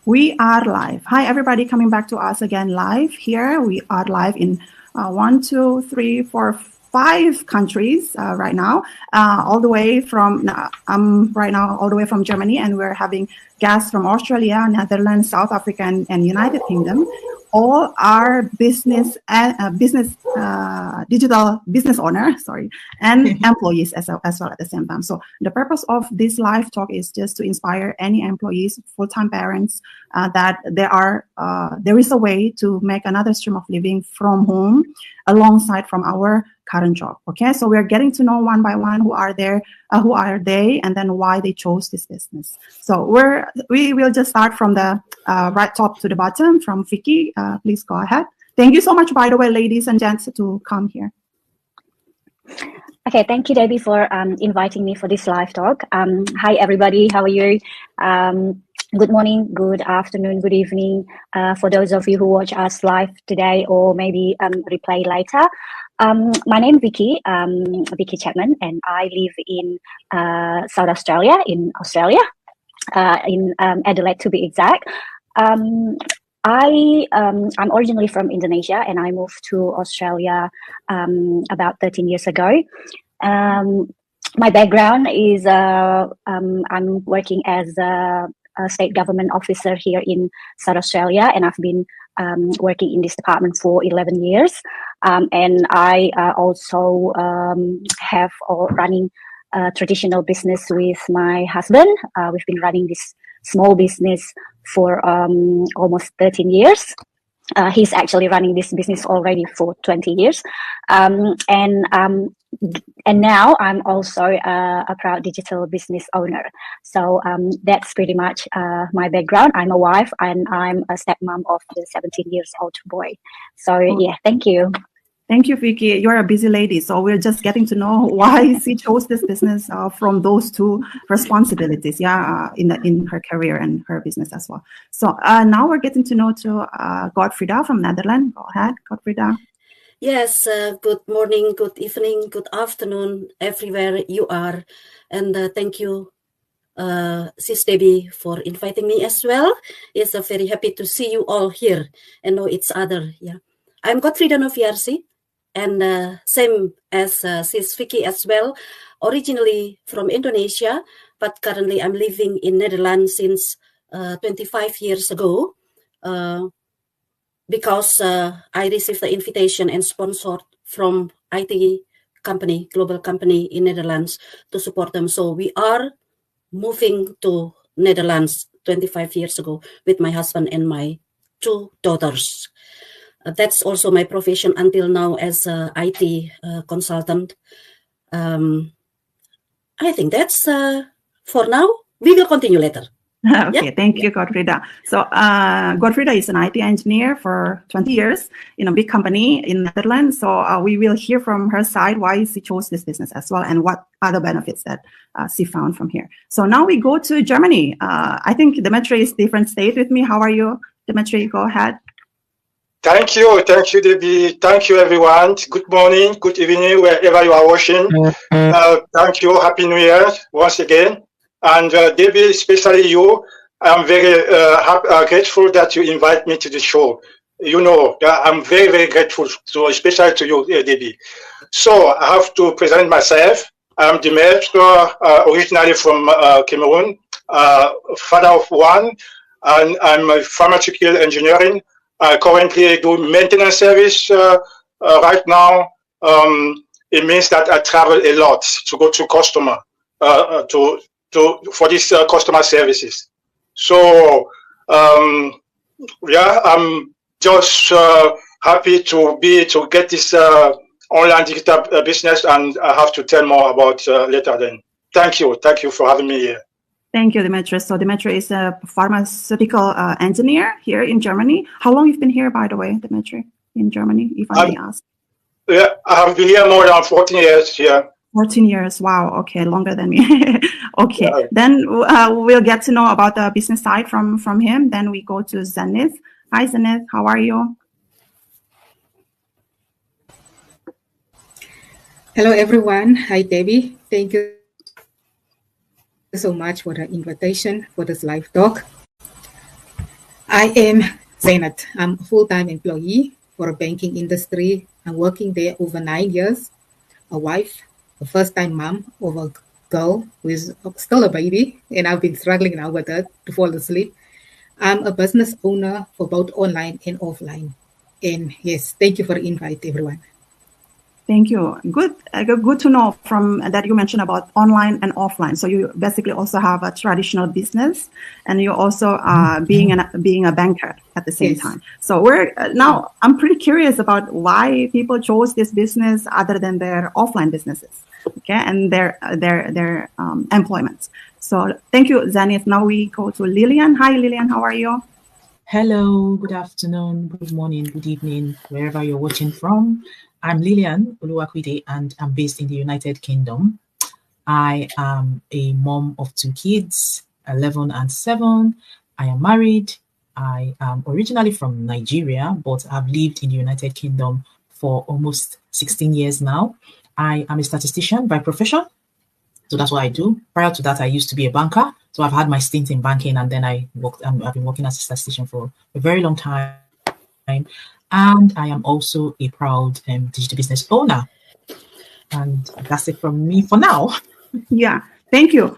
We are live. Hi, everybody coming back to us again live here. We are live in 1, 2, 3, 4, 5 countries right now, all the way from, right now all the way from Germany, and we're having guests from Australia, Netherlands, South Africa, and United Kingdom. All are digital business owners, and employees as well at the same time. So the purpose of this live talk is just to inspire any employees, full-time parents, that there is a way to make another stream of living from home alongside from our current job. Okay, so we're getting to know one by one who are they, and then why they chose this business. So we will just start from the right top to the bottom, from Vicky. Please go ahead. Thank you so much, by the way, ladies and gents, to come here. Okay, thank you, Debbie, for inviting me for this live talk. Hi, everybody. How are you? Good morning, good afternoon, good evening. For those of you who watch us live today or maybe replay later. My name is Vicky Chapman, and I live in South Australia, in Adelaide to be exact. I'm originally from Indonesia, and I moved to Australia about 13 years ago. My background is I'm working as a state government officer here in South Australia, and I've been working in this department for 11 years. And I also have running a traditional business with my husband. We've been running this small business for almost 13 years. He's actually running this business already for 20 years. And now I'm also a proud digital business owner. So that's pretty much my background. I'm a wife, and I'm a stepmom of the 17-year-old boy. So yeah, thank you. Thank you, Vicky. You're a busy lady, so we're just getting to know why she chose this business from those two responsibilities, in her career and her business as well. So now we're getting to know Godfrida from Netherlands. Go ahead, Godfrida. Yes, good morning, good evening, good afternoon, everywhere you are. And thank you, Sis Debbie, for inviting me as well. It's very happy to see you all here and know each other. Yeah, I'm Godfrida Noviarsi, and same as Sis Vicky as well, originally from Indonesia, but currently I'm living in Netherlands since 25 years ago. Because I received the invitation and sponsored from IT company, global company in Netherlands to support them. So we are moving to Netherlands 25 years ago with my husband and my 2 daughters. That's also my profession until now as a IT consultant. I think that's for now. We will continue later. Okay, thank you, Godfrida. So Godfrida is an IT engineer for 20 years in a big company in Netherlands. So we will hear from her side why she chose this business as well, and what other benefits that she found from here. So now we go to Germany. I think Dimitri is different state with me. How are you, Dimitri? Go ahead. Thank you, Debbie. Thank you, everyone. Good morning, good evening, wherever you are watching. Thank you. Happy New Year once again. And Debbie, especially you, I'm very grateful that you invite me to the show. You know, I'm very, very grateful, especially to you, Debbie. So I have to present myself. I'm Dimitri, originally from Cameroon, father of 1, and I'm a pharmaceutical engineering. I currently do maintenance service right now. It means that I travel a lot to go to customer for these customer services. So yeah, I'm just happy to get this online digital business, and I have to tell more about later then. Thank you for having me here. Thank you, Dimitri. So Dimitri is a pharmaceutical engineer here in Germany. How long you've been here, by the way, Dimitri, in Germany, if I may ask? Yeah, I have been here more than 14 years here. 14 years. Wow. Okay. Longer than me. Okay. Yeah. Then we'll get to know about the business side from him. Then we go to Zenith. Hi, Zenith. How are you? Hello, everyone. Hi, Debbie. Thank you so much for the invitation for this live talk. I am Zainat. I'm a full-time employee for a banking industry. I'm working there over 9 years. A wife, a first-time mom of a girl who is still a baby, and I've been struggling now with her to fall asleep. I'm a business owner for both online and offline. And yes, thank you for the invite, everyone. Thank you. Good to know from that you mentioned about online and offline. So you basically also have a traditional business, and you're also being a banker at the same time. So we're now. I'm pretty curious about why people chose this business other than their offline businesses, okay, and their employments. So thank you, Zenith. Now we go to Lillian. Hi, Lillian. How are you? Hello, good afternoon, good morning, good evening, wherever you're watching from. I'm Lillian Oluwakwide, and I'm based in the United Kingdom. I am a mom of 2 kids, 11 and 7. I am married. I am originally from Nigeria, but I've lived in the United Kingdom for almost 16 years now. I am a statistician by profession. So that's what I do. Prior to that, I used to be a banker. So I've had my stint in banking, and then I've been working as a statistician for a very long time. And I am also a proud digital business owner. And that's it from me for now. Yeah, thank you.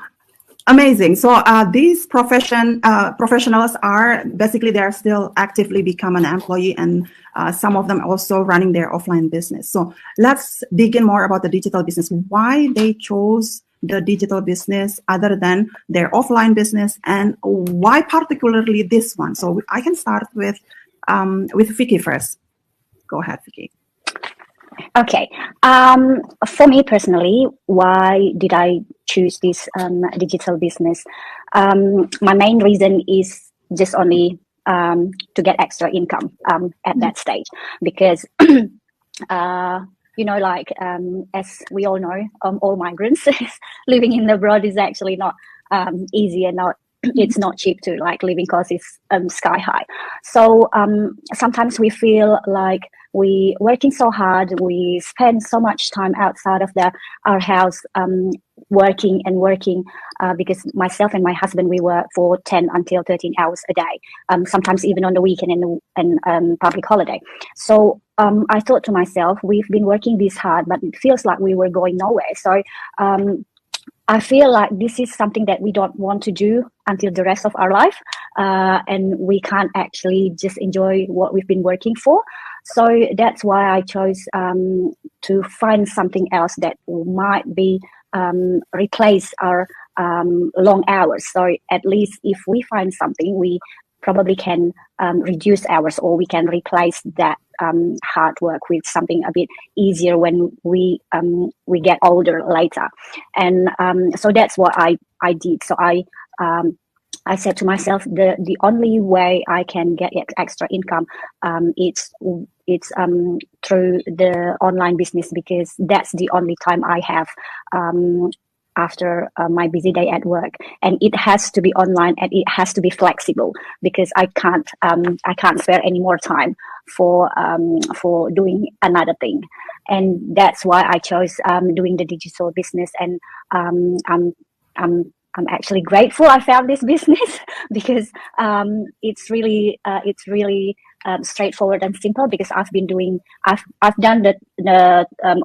Amazing. So these professionals are basically, they're still actively become an employee, and some of them also running their offline business. So let's dig in more about the digital business, why they chose the digital business other than their offline business, and why particularly this one. So I can start with Vicky first. Go ahead, Vicky. Okay. For me personally, why did I choose this digital business? My main reason is just only to get extra income at that stage, because as we all know, all migrants living in abroad is actually not easy, and it's not cheap too. Like, living cost is sky high. So sometimes we feel like we working so hard, we spend so much time outside of our house working, because myself and my husband, we work for 10 until 13 hours a day, sometimes even on the weekend and public holiday. So I thought to myself, we've been working this hard, but it feels like we were going nowhere. So I feel like this is something that we don't want to do until the rest of our life, and we can't actually just enjoy what we've been working for. So that's why I chose to find something else that might be replace our long hours. So at least if we find something, we probably can reduce hours, or we can replace that hard work with something a bit easier when we get older later. And so that's what I did. So I said to myself, the only way I can get extra income it's through the online business, because that's the only time I have after my busy day at work, and it has to be online, and it has to be flexible, because I can't spare any more time for doing another thing. And that's why I chose doing the digital business. And I'm actually grateful I found this business, because it's really straightforward and simple, because I've done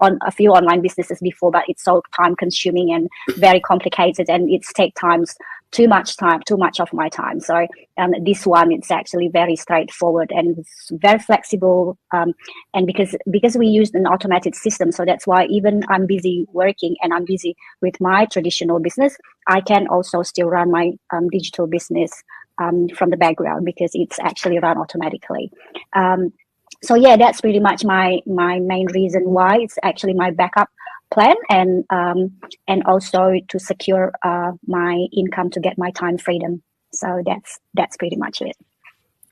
on a few online businesses before, but it's so time consuming and very complicated, and it's too much of my time. So this one, it's actually very straightforward and it's very flexible, and because we used an automated system, so that's why even I'm busy working and I'm busy with my traditional business, I can also still run my digital business from the background, because it's actually run automatically. So yeah, that's pretty much my main reason why. It's actually my backup plan, and also to secure my income, to get my time freedom. So that's pretty much it.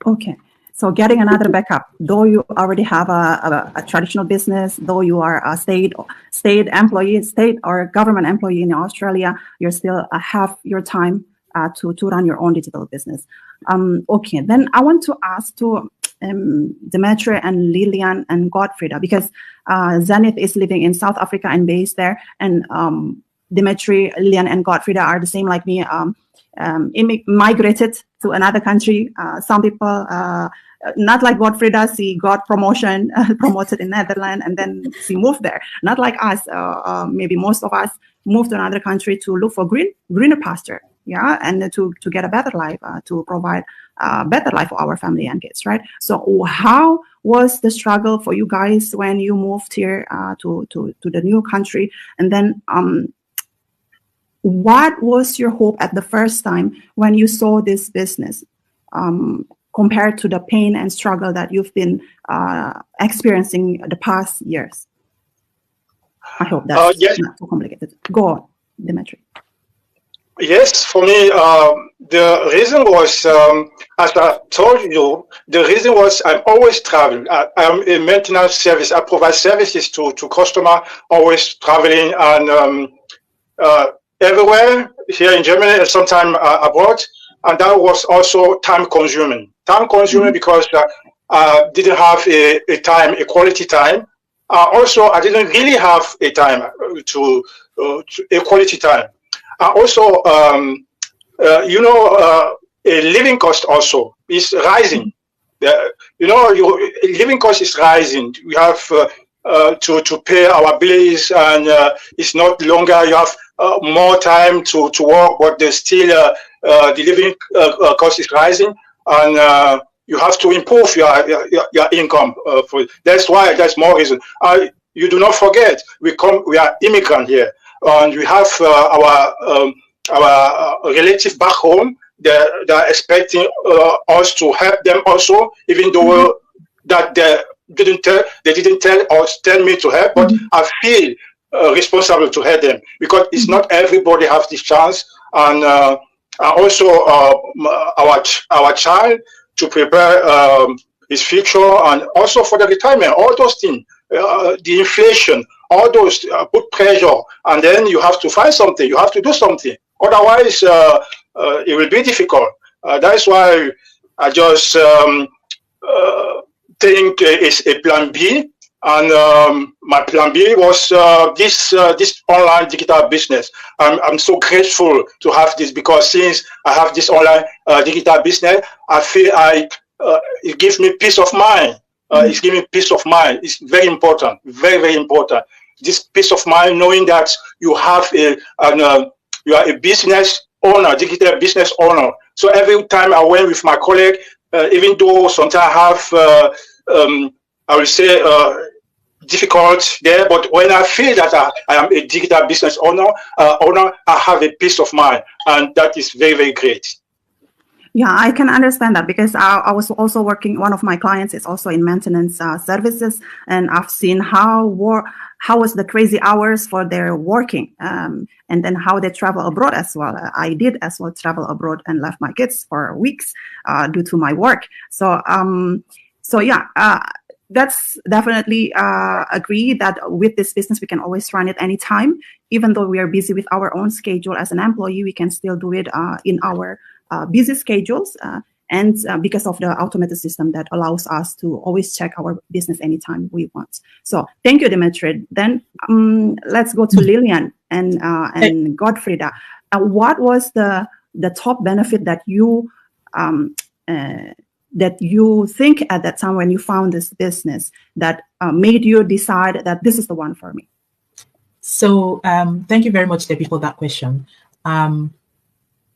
Okay. So getting another backup, though you already have a traditional business, though you are a state employee, state or government employee in Australia, you still have your time to run your own digital business. Okay, then I want to ask to Demetri and Lillian and Godfrida, because Zenith is living in South Africa and based there, and Demetri, Lillian, and Godfrida are the same like me. migrated to another country. Some people, not like Godfrida, she got promoted in Netherlands, and then she moved there. Not like us, maybe most of us moved to another country to look for greener pasture, yeah, and to get a better life, to provide a better life for our family and kids, right? So how was the struggle for you guys when you moved here to the new country? And then what was your hope at the first time when you saw this business compared to the pain and struggle that you've been experiencing the past years? I hope that's not too complicated. Go on, Dimitri. Yes, for me, the reason was, as I told you, the reason was I'm always traveling. I'm a maintenance service. I provide services to customer, always traveling and everywhere here in Germany and sometimes abroad. And that was also time consuming. Time consuming because I didn't have a quality time. Also, I didn't really have a time to a quality time. Also, a living cost also is rising. Your living cost is rising. We have to pay our bills, and it's not longer you have more time to work, but there's still the living cost is rising, and you have to improve your income. That's more reason. You do not forget, we are immigrant here, and we have our relatives back home. They're expecting us to help them also, even though that they didn't tell me to help, but I feel responsible to help them because it's not everybody has this chance, and also our child to prepare his future, and also for the retirement, all those things, the inflation, all those put pressure, and then you have to find something, you have to do something. Otherwise, it will be difficult. That's why I just think it's a plan B, and my plan B was this online digital business. I'm so grateful to have this, because since I have this online digital business, I feel it gives me peace of mind. It's giving me peace of mind. It's very important, very, very important. This peace of mind, knowing that you have you are a business owner, digital business owner. So every time I went with my colleague, even though sometimes I have, I will say, difficult there, but when I feel that I am a digital business owner, I have a peace of mind, and that is very, very great. Yeah, I can understand that, because I was also working, one of my clients is also in maintenance services, and I've seen how was the crazy hours for their working, and then how they travel abroad as well. I did as well travel abroad and left my kids for weeks due to my work. So yeah, that's definitely agree that with this business, we can always run it anytime. Even though we are busy with our own schedule as an employee, we can still do it in our busy schedules, and because of the automated system that allows us to always check our business anytime we want. So thank you, Dimitri. Then let's go to Lillian and Godfrida. What was the top benefit that you think at that time when you found this business that made you decide that this is the one for me? So thank you very much, Debbie, for that question.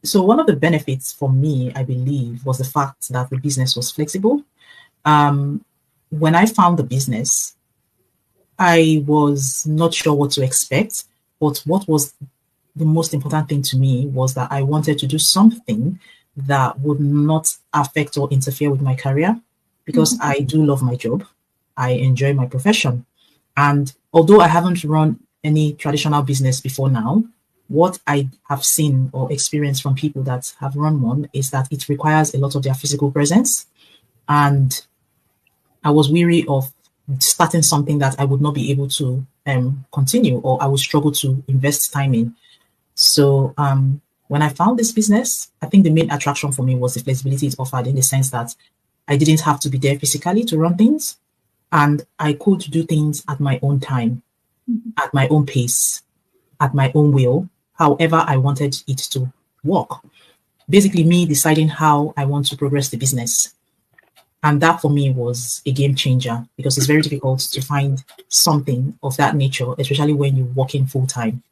So one of the benefits for me, I believe, was the fact that the business was flexible. When I found the business, I was not sure what to expect, but what was the most important thing to me was that I wanted to do something that would not affect or interfere with my career, because I do love my job. I enjoy my profession. And although I haven't run any traditional business before now, what I have seen or experienced from people that have run one is that it requires a lot of their physical presence. And I was weary of starting something that I would not be able to continue, or I would struggle to invest time in. So when I found this business, I think the main attraction for me was the flexibility it offered, in the sense that I didn't have to be there physically to run things, and I could do things at my own time, at my own pace, at my own will, however I wanted it to work. Basically, me deciding how I want to progress the business. And that for me was a game changer, because it's very difficult to find something of that nature, especially when you're working full time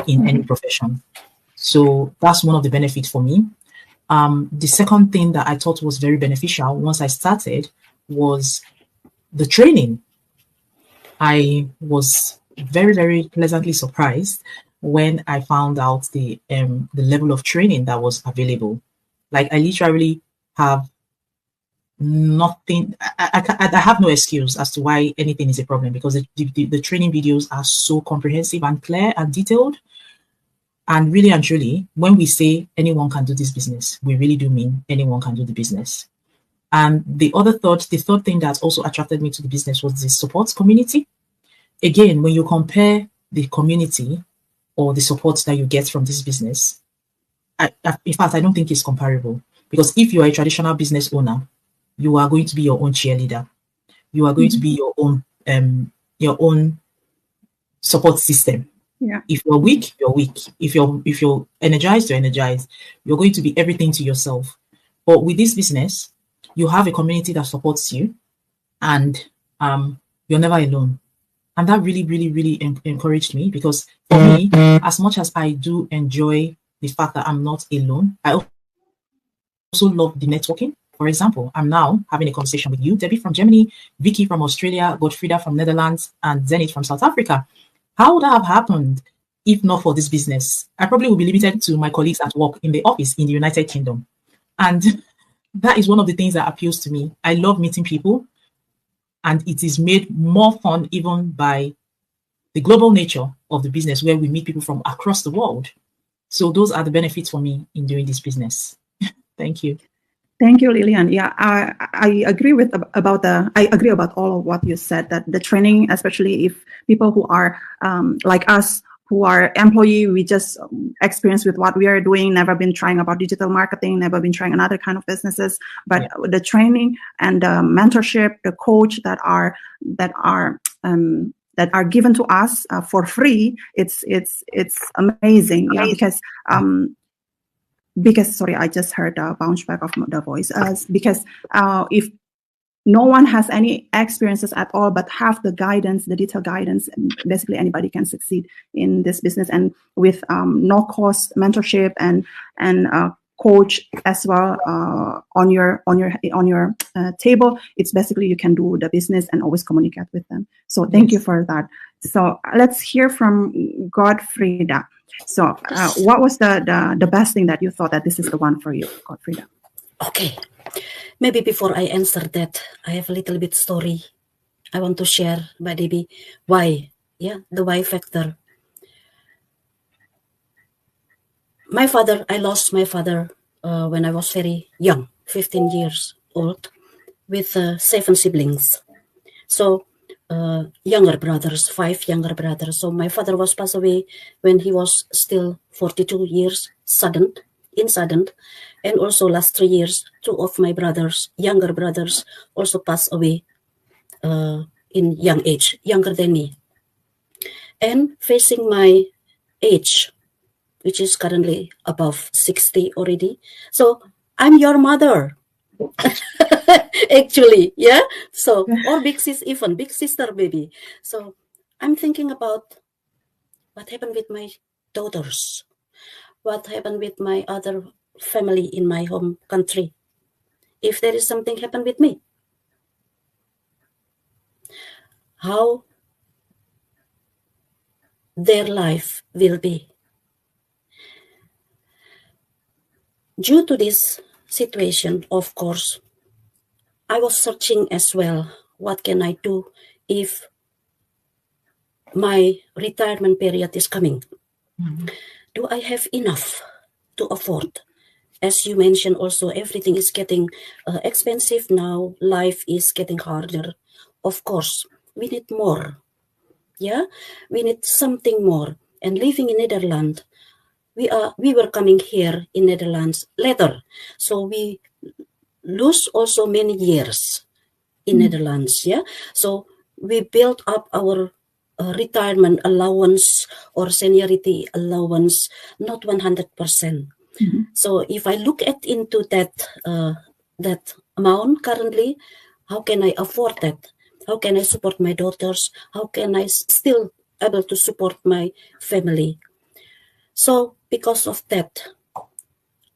in any profession. So that's one of the benefits for me. The second thing that I thought was very beneficial once I started was the training. I was very, very pleasantly surprised when I found out the level of training that was available. Like, I literally have nothing. I have no excuse as to why anything is a problem, because the training videos are so comprehensive and clear and detailed. And really and truly, when we say anyone can do this business, we really do mean anyone can do the business. And the third thing that also attracted me to the business was the support community. Again, when you compare the community or the support that you get from this business, in fact, I don't think it's comparable. Because if you are a traditional business owner, you are going to be your own cheerleader. You are going to be your own support system. Yeah. If you're weak, you're weak. If you're energized, you're energized. You're going to be everything to yourself. But with this business, you have a community that supports you, and you're never alone. And that really, really, really encouraged me, because for me, as much as I do enjoy the fact that I'm not alone, I also love the networking. For example, I'm now having a conversation with you, Debbie from Germany, Vicky from Australia, Godfrida from Netherlands, and Zenith from South Africa. How would that have happened if not for this business? I probably would be limited to my colleagues at work in the office in the United Kingdom. And that is one of the things that appeals to me. I love meeting people, and it is made more fun even by the global nature of the business, where we meet people from across the world. So those are the benefits for me in doing this business. Thank you. Thank you, Lillian. Yeah, I agree I agree about all of what you said, that the training, especially if people who are like us, who are employee, we just experience with what we are doing, never been trying about digital marketing, never been trying another kind of businesses, but the training and the mentorship, the coach that are given to us for free, it's amazing. Yeah, because sorry, I just heard a bounce back of the voice. Because if no one has any experiences at all, but have the guidance, the detailed guidance, basically anybody can succeed in this business. And with no cost mentorship and coach as well on your table, it's basically you can do the business and always communicate with them. So thank you for that. So let's hear from Godfrida. So what was the best thing that you thought that this is the one for you, Godfrida? Okay. Maybe before I answer that, I have a little bit story I want to share, by Debbie. Why? Yeah, the why factor. I lost my father when I was very young, 15 years old, with 7 siblings. So younger brothers, 5 younger brothers. So my father was passed away when he was still 42 years, sudden. And also last 3 years, 2 of my brothers, younger brothers, also passed away in young age, younger than me. And facing my age, which is currently above 60 already. So I'm your mother. Actually, yeah. So, or big sister, baby. So I'm thinking about what happened with my daughters, what happened with my other family in my home country. If there is something happened with me, how their life will be. Due to this situation, of course, I was searching as well, what can I do if my retirement period is coming? Do I have enough to afford? As you mentioned also, everything is getting expensive now. Life is getting harder. Of course, we need more. Yeah, we need something more. And living in Netherlands, we were coming here in Netherlands later. So we lose also many years in Netherlands. Yeah, so we built up our retirement allowance or seniority allowance, not 100%. So if I look at into that that amount currently, how can I afford that? How can I support my daughters? How can I still able to support my family? So because of that,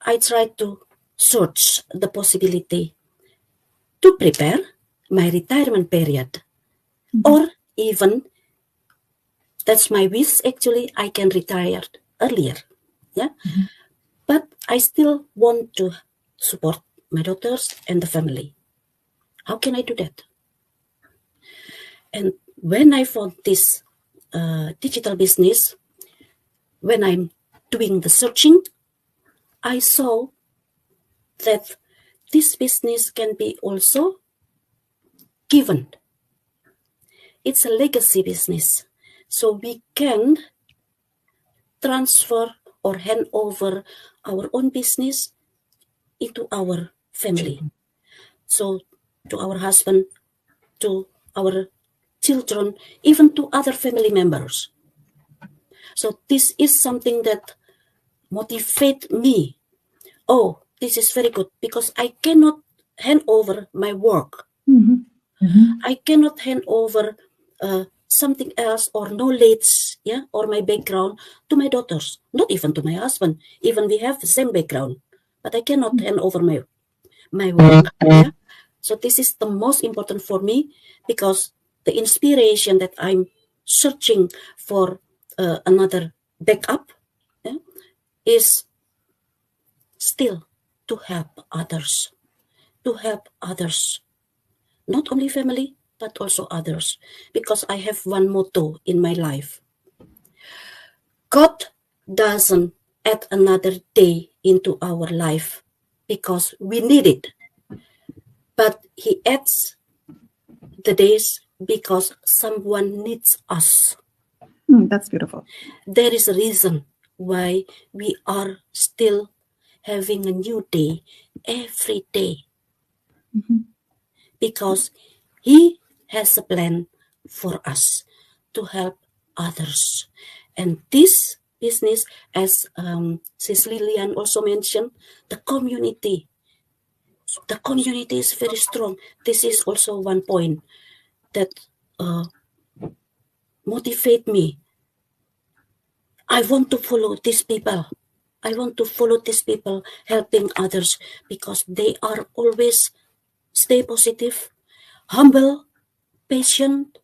I try to search the possibility to prepare my retirement period, or even that's my wish. Actually, I can retire earlier. Yeah. But I still want to support my daughters and the family. How can I do that? And when I found this digital business, when I'm doing the searching, I saw that this business can be also given. It's a legacy business. So we can transfer or hand over our own business into our family. So to our husband, to our children, even to other family members. So this is something that motivates me. Oh, this is very good because I cannot hand over my work. I cannot hand over something else or knowledge, yeah, or my background to my daughters, not even to my husband. Even we have the same background, but I cannot hand over my work. Yeah. So this is the most important for me because the inspiration that I'm searching for another backup is still to help others, not only family, but also others, because I have one motto in my life. God doesn't add another day into our life because we need it, but He adds the days because someone needs us. That's beautiful. There is a reason why we are still having a new day every day. Because He has a plan for us to help others. And this business, as Sis Lilian also mentioned, the community is very strong. This is also one point that motivate me. I want to follow these people. I want to follow these people helping others because they are always stay positive, humble, patient,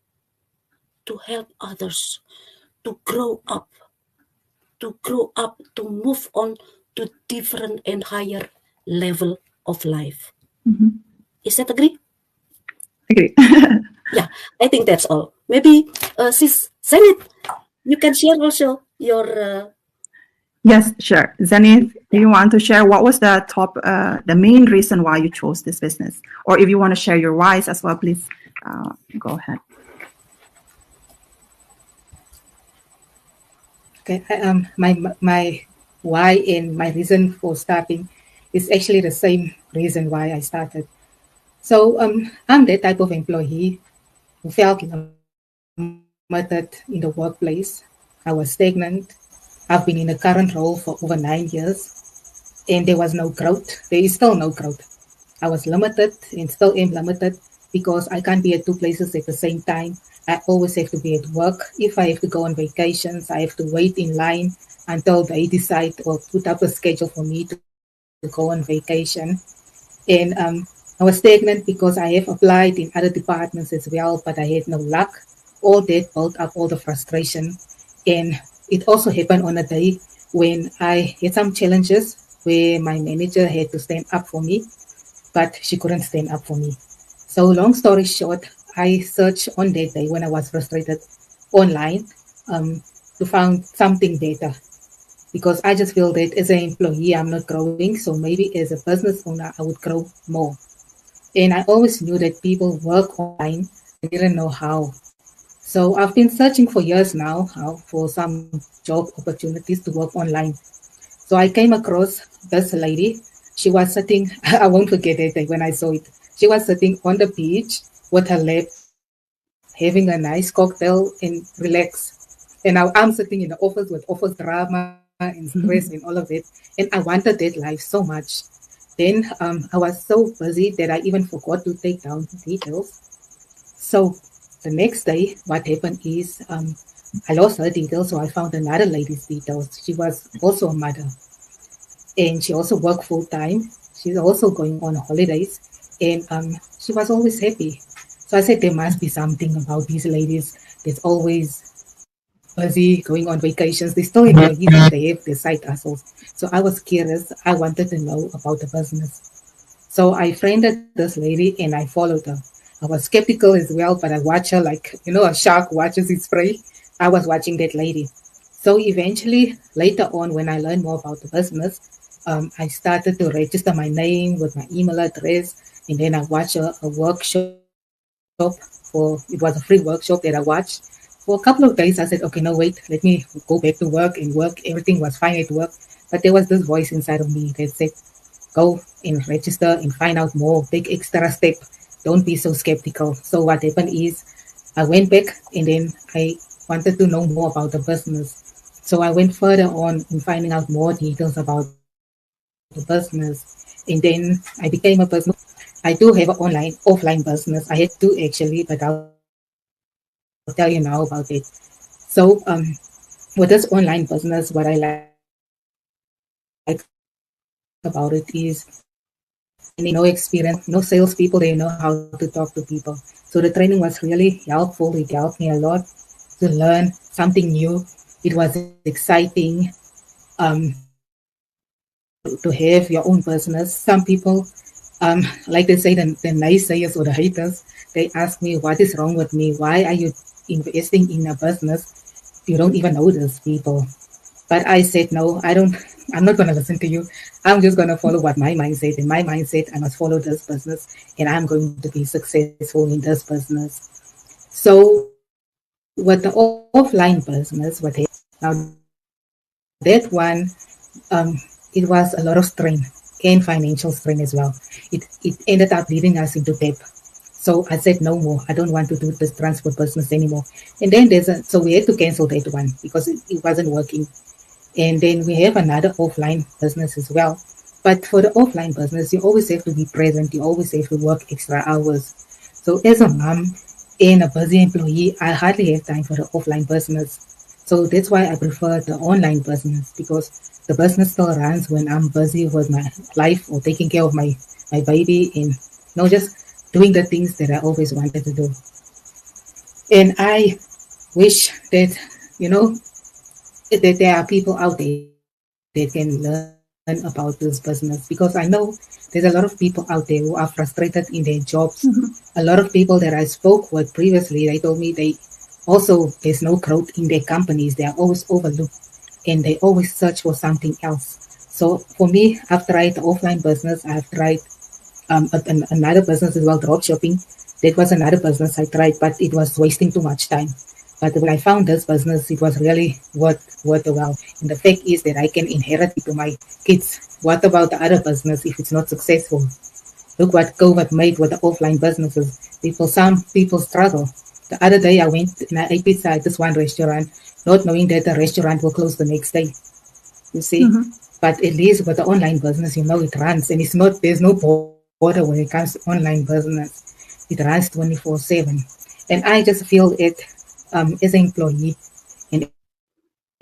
to help others, to grow up, to move on to different and higher level of life. Is that agree? Agree. Yeah, I think that's all. Maybe Sis Zenith, you can share also your. Yes, sure. Zenith, do you want to share what was the main reason why you chose this business? Or if you want to share your whys as well, please go ahead. Okay, my why and my reason for starting is actually the same reason why I started. So I'm the type of employee who felt limited in the workplace. I was stagnant. I've been in the current role for over 9 years, and there was no growth. There is still no growth. I was limited and still am limited because I can't be at two places at the same time. I always have to be at work. If I have to go on vacations, I have to wait in line until they decide or put up a schedule for me to go on vacation. And I was stagnant because I have applied in other departments as well, but I had no luck. All that built up all the frustration. And it also happened on a day when I had some challenges where my manager had to stand up for me, but she couldn't stand up for me. So long story short, I searched on that day when I was frustrated online to find something better, because I just feel that as an employee, I'm not growing. So maybe as a business owner, I would grow more. And I always knew that people work online. I didn't know how. So I've been searching for years now for some job opportunities to work online. So I came across this lady. She was sitting, I won't forget that day when I saw it. She was sitting on the beach with her laptop, having a nice cocktail and relax. And now I'm sitting in the office with office drama and stress and all of it. And I wanted that life so much. Then I was so busy that I even forgot to take down details. So the next day, what happened is I lost her details, so I found another lady's details. She was also a mother, and she also worked full time. She's also going on holidays, and she was always happy. So I said there must be something about these ladies that's always busy going on vacations. They still employees and they have their side hustles. So I was curious. I wanted to know about the business. So I friended this lady and I followed her. I was skeptical as well, but I watched her like, a shark watches its prey. I was watching that lady. So eventually, later on, when I learned more about the business, I started to register my name with my email address. And then I watched a workshop it was a free workshop that I watched. For a couple of days, I said, okay, no, wait, let me go back to work and work. Everything was fine at work. But there was this voice inside of me that said, go and register and find out more, take extra step. Don't be so skeptical. So what happened is I went back and then I wanted to know more about the business. So I went further on in finding out more details about the business. And then I became a business. I do have an offline business. I had two actually, but I'll tell you now about it. So with this online business, what I like about it is no experience, no salespeople, they know how to talk to people. So the training was really helpful. It helped me a lot to learn something new. It was exciting to have your own business. Some people, like they say, the naysayers or the haters, they ask me, what is wrong with me? Why are you investing in a business? You don't even know those people. But I said, no, I'm not going to listen to you. I'm just going to follow what my mind said. And my mind said, I must follow this business and I'm going to be successful in this business. So with the offline business, now that one, it was a lot of strain and financial strain as well. It ended up leading us into debt. So I said, no more. I don't want to do this transport business anymore. And then so we had to cancel that one because it wasn't working. And then we have another offline business as well. But for the offline business, you always have to be present. You always have to work extra hours. So as a mom and a busy employee, I hardly have time for the offline business. So that's why I prefer the online business, because the business still runs when I'm busy with my life or taking care of my baby and just doing the things that I always wanted to do. And I wish that, that there are people out there that can learn about this business, because I know there's a lot of people out there who are frustrated in their jobs. A lot of people that I spoke with previously, they told me there's no growth in their companies. They are always overlooked and they always search for something else. So for me, I've tried the offline business. I've tried another business as well, drop shopping. That was another business I tried, but it was wasting too much time. But when I found this business, it was really worth the while. And the fact is that I can inherit it to my kids. What about the other business if it's not successful? Look what COVID made with the offline businesses. Some people struggle. The other day I went and I ate pizza at this one restaurant, not knowing that the restaurant will close the next day. You see? But at least with the online business, it runs, and there's no border when it comes to online business. It runs 24/7. And I just feel it as an employee and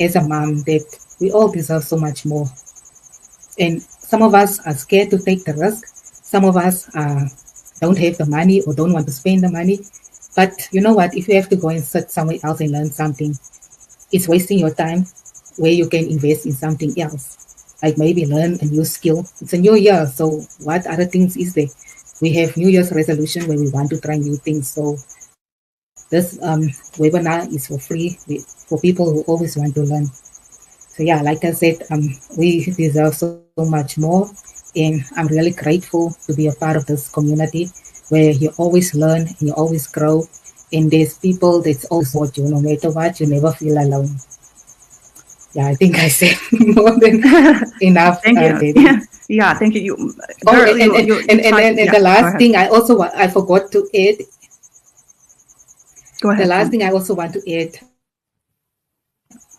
as a mom that we all deserve so much more. And some of us are scared to take the risk. Some of us don't have the money or don't want to spend the money. But you know what? If you have to go and sit somewhere else and learn something, it's wasting your time where you can invest in something else. Like maybe learn a new skill. It's a new year, so what other things is there? We have New Year's resolution where we want to try new things. So this webinar is for free for people who always want to learn. So yeah, like I said, we deserve so much more, and I'm really grateful to be a part of this community where you always learn and you always grow, and there's people that's always support you. No matter what, you never feel alone. Yeah, I think I said more than enough. Thank you. Yeah, thank you. And the last thing I forgot to add. Go ahead. The last thing I also want to add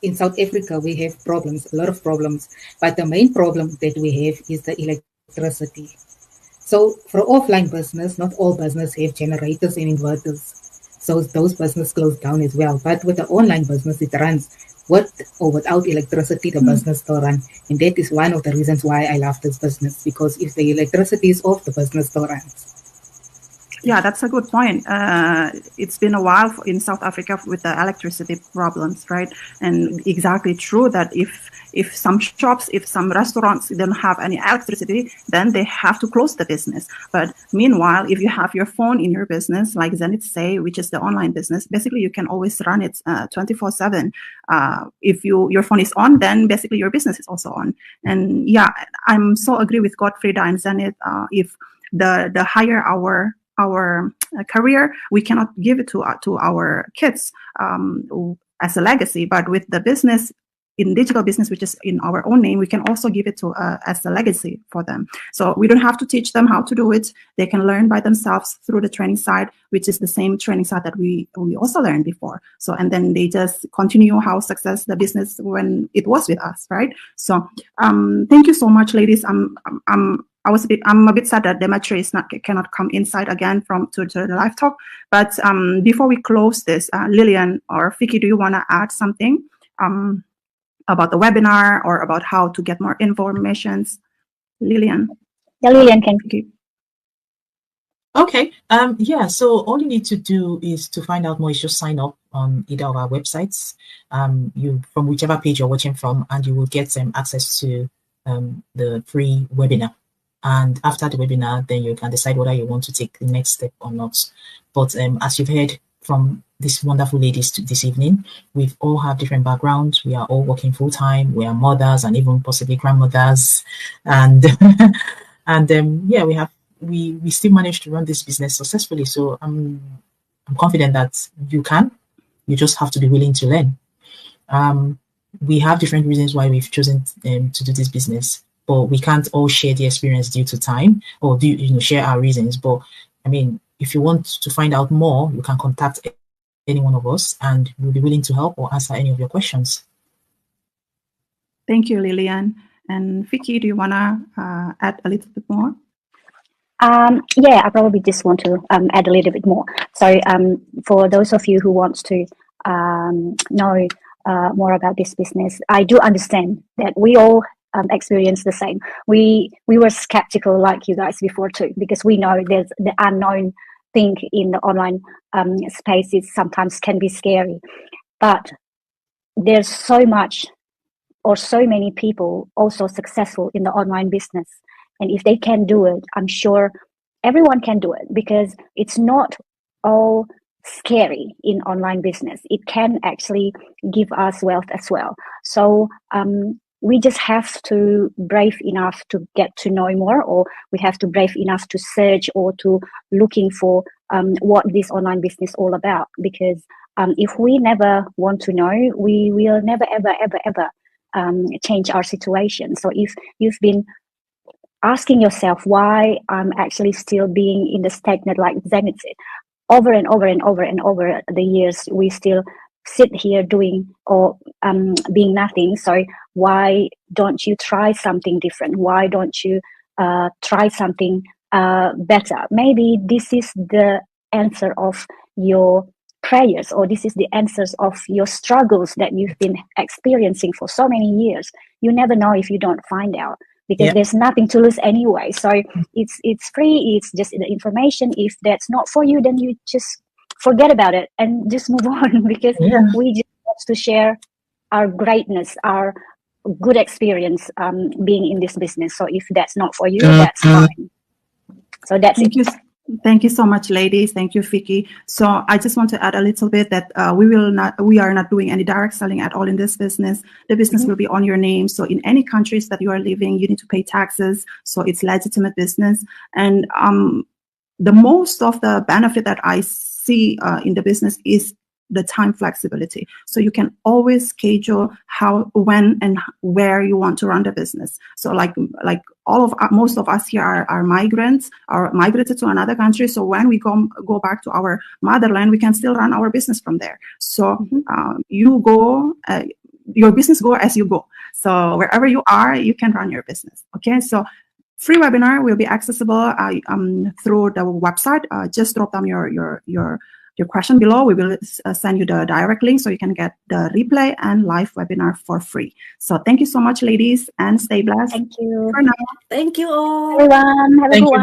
in South Africa, we have problems, a lot of problems. But the main problem that we have is the electricity. So for offline business, not all business have generators and inverters. So those business close down as well. But with the online business, it runs with or without electricity, the business still run. And that is one of the reasons why I love this business, because if the electricity is off, the business still runs. Yeah, that's a good point. It's been a while in South Africa with the electricity problems, right? And exactly true that if some shops, if some restaurants don't have any electricity, then they have to close the business. But meanwhile, if you have your phone in your business, like Zenit Say, which is the online business, basically you can always run it 24/7. If your phone is on, then basically your business is also on. And yeah, I'm so agree with Gottfrieda and Zenit. If the higher our career, we cannot give it to our kids as a legacy. But with the business, in digital business, which is in our own name, we can also give it to as a legacy for them. So we don't have to teach them how to do it. They can learn by themselves through the training side, which is the same training side that we also learned before. So, and then they just continue how success the business when it was with us, right? So thank you so much, ladies. I'm a bit sad that Demetri cannot come inside again to the live talk. But before we close this, Lillian or Vicky, do you want to add something about the webinar or about how to get more informations? Lillian. Yeah, Lillian can. Okay. Yeah. So all you need to do is to find out more is just sign up on either of our websites. You from whichever page you're watching from, and you will get access to the free webinar. And after the webinar, then you can decide whether you want to take the next step or not. But as you've heard from these wonderful ladies this evening, we all have different backgrounds. We are all working full time. We are mothers and even possibly grandmothers, and yeah, we still managed to run this business successfully. So I'm confident that you can. You just have to be willing to learn. We have different reasons why we've chosen to do this business, but we can't all share the experience due to time or share our reasons. But I mean, if you want to find out more, you can contact any one of us and we'll be willing to help or answer any of your questions. Thank you, Lillian. And Vicky, do you want to add a little bit more? Yeah, I probably just want to add a little bit more. So for those of you who want to know more about this business, I do understand that we all experience the same. We were skeptical like you guys before too, because we know there's the unknown thing in the online spaces sometimes can be scary. But there's so much or so many people also successful in the online business. And if they can do it, I'm sure everyone can do it, because it's not all scary in online business. It can actually give us wealth as well. So we just have to brave enough to get to know more, or we have to brave enough to search or to looking for what this online business is all about. Because if we never want to know, we will never, ever, ever, ever change our situation. So if you've been asking yourself why I'm actually still being in the stagnant, like Zenit said, over and over and over and over the years, we still sit here doing or being nothing. So why don't you try something different? Why don't you try something better? Maybe this is the answer of your prayers, or this is the answers of your struggles that you've been experiencing for so many years. You never know if you don't find out, because there's nothing to lose anyway. So it's free. It's just the information. If that's not for you, then you just forget about it and just move on, because we just want to share our greatness, our good experience being in this business. So if that's not for you, that's fine. So that's Thank you. Thank you so much, ladies. Thank you, Vicky. So I just want to add a little bit that we are not doing any direct selling at all in this business. The business will be on your name. So in any countries that you are living, you need to pay taxes. So it's legitimate business. And the most of the benefit that I see in the business is the time flexibility. So you can always schedule how, when, and where you want to run the business. So like most of us here are migrants, or migrated to another country. So when we go back to our motherland, we can still run our business from there. So you go, your business go as you go. So wherever you are, you can run your business. Okay, so free webinar will be accessible through the website. Just drop down your question below. We will send you the direct link so you can get the replay and live webinar for free. So thank you so much, ladies, and stay blessed. Thank you. For now. Thank you all. Everyone, have a good one.